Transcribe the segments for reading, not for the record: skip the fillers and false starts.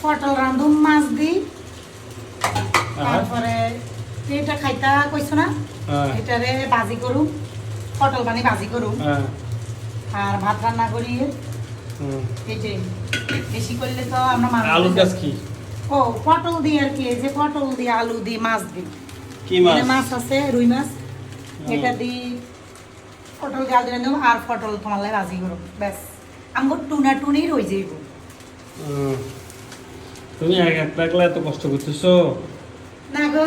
পটল রাঁধুম মাছ দি তারপরে এটা খাইতা কইছো না এটারে ভাজি করুম পটল বানি ভাজি করুম আর ভাত রান্না করি এই যে বেশি করলে তো আমরা আলু গাছ কি ও পটল দিয়ে আর কি এই যে পটল দিয়ে আলু দিয়ে মাছ দিই কি মাছ মাছ আছে রুই মাছ এটা দি পটল দিয়ে আলু দিয়ে দেবো আর পটল তোমার লাগে ভাজি করো ব্যাস আমগো টুনা টুনি রই যাইব তুমি একলা একলা এত কষ্ট করতেছো না গো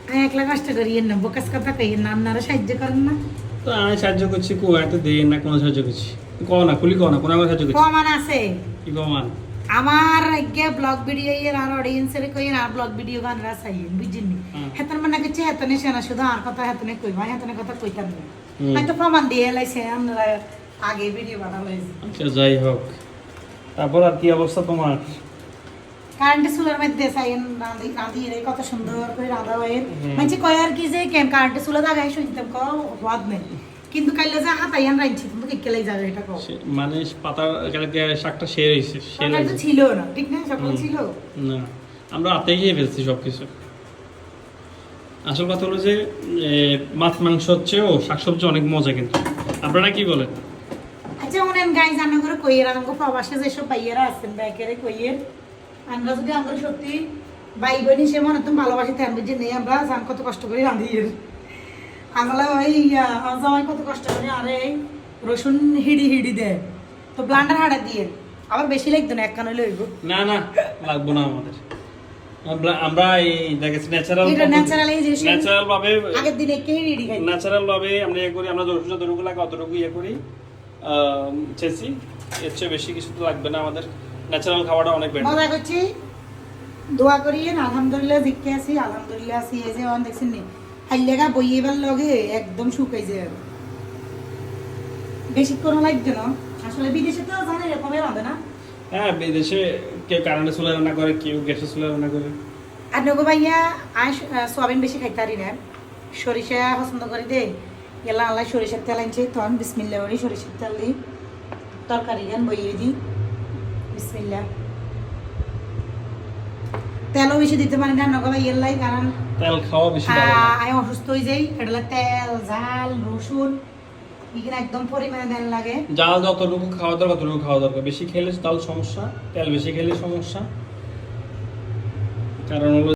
আমি একলা কষ্ট করি না বোকাস কথা কই না আপনারা সাহায্য করেন না তো আমি সাহায্য করছি কো এত দেই না কোন সাহায্য করছি কও না খুলি কও না কোন আমার সাহায্য করছি প্রমাণ আছে কি প্রমাণ আমার আগে ব্লগ ভিডিও এর আর অডিয়েন্সের কই আর ব্লগ ভিডিও গান রাসাই বুঝিনি হেতন মানে কিছু হেতনে সেনা শুধু আর কথা হেতনে কই ভাই হেতনে কথা কইতাম না হয়তো প্রমাণ দিয়ে লাইছে আমরা আগে ভিডিও বানালাইছি আচ্ছা যাই হোক তারপর আর কি অবস্থা তোমার কারেন্ট চুলার মধ্যে সাইন রাঁধি রাঁধি রে কত সুন্দর করে রাঁধা হয় মানে কয় আর কি যে কেন কারেন্ট চুলা দাগাই শুনতাম কো হওয়াদ নেই কিন্তু কাইলে যা হাতাইয়ান রাইছি তুমি কি কেলাই যাবে এটা কও মানে পাতা কালকে শাকটা শের হইছে শের তো ছিল না ঠিক না সকাল ছিল না আমরা রাতে গিয়ে ফেলছি সবকিছু আসল কথা হলো যে মাছ মাংস হচ্ছে ও শাকসবজি অনেক মজা কিন্তু আপনারা কি বলেন আচ্ছা অনেক গাই জানা করে কইয়ের আমাকে প্রবাসে যেসব ভাইয়েরা আছেন ব্যাকেরে কইয়ের আমরা যদি আমরা সত্যি ভাই বোন হিসেবে মনে তুমি ভালোবাসি তেমন যে নেই আমরা জান কত কষ্ট করে রাঁধি আমরা ওই জামাই কত কষ্ট করে আরে রসুন হিড়ি হিড়ি দেয় তো ব্লান্ডার হাড়া দিয়ে আবার বেশি লাগতো না এক কান হইলে হইব না না লাগবো না আমাদের আমরা এই দেখেছি ন্যাচারাল এটা ন্যাচারাল এই যে ন্যাচারাল ভাবে আগের দিনে কে হিড়ি খাই ন্যাচারাল ভাবে আমরা ইয়ে করি আমরা যতটুকু লাগে অতটুকু ইয়ে করি চেয়েছি এর চেয়ে বেশি কিছু তো লাগবে না আমাদের ন্যাচারাল খাওয়াটা অনেক বেটার মজা করছি দোয়া করি আলহামদুলিল্লাহ দেখতে আছি আলহামদুলিল্লাহ আছি এই যে অন দেখছেন নি হাইলেগা বইয়েবার লগে একদম শুকাই যায় বেশি কোনো লাগবে না আসলে বিদেশে তো জানে এরকমই রাঁধে না হ্যাঁ বিদেশে কেউ কারেন্টে চুলা রান্না করে কেউ গ্যাসে চুলা রান্না করে আর নগো ভাইয়া আয় সোয়াবিন বেশি খাইতে পারি না সরিষা পছন্দ করি দে এলা আল্লাহ সরিষার তেল আনছে তখন বিসমিল্লা করি সরিষার তেল দিই তরকারি গান বইয়ে দিই বিসমিল্লা তেলও বেশি দিতে পারি না নগো ভাই এলাই কারণ তেল খাওয়া বেশি ভালো না। আমি অসুস্থ হয়ে যাই এটা তেল ঝাল রসুন এখানে একদম পরিমাণে তেল লাগে জাল যতটুকু খাওয়া দরকার ততটুকু খাওয়া দরকার বেশি খেলে তাহলে সমস্যা তেল বেশি খেলে সমস্যা কারণ হলো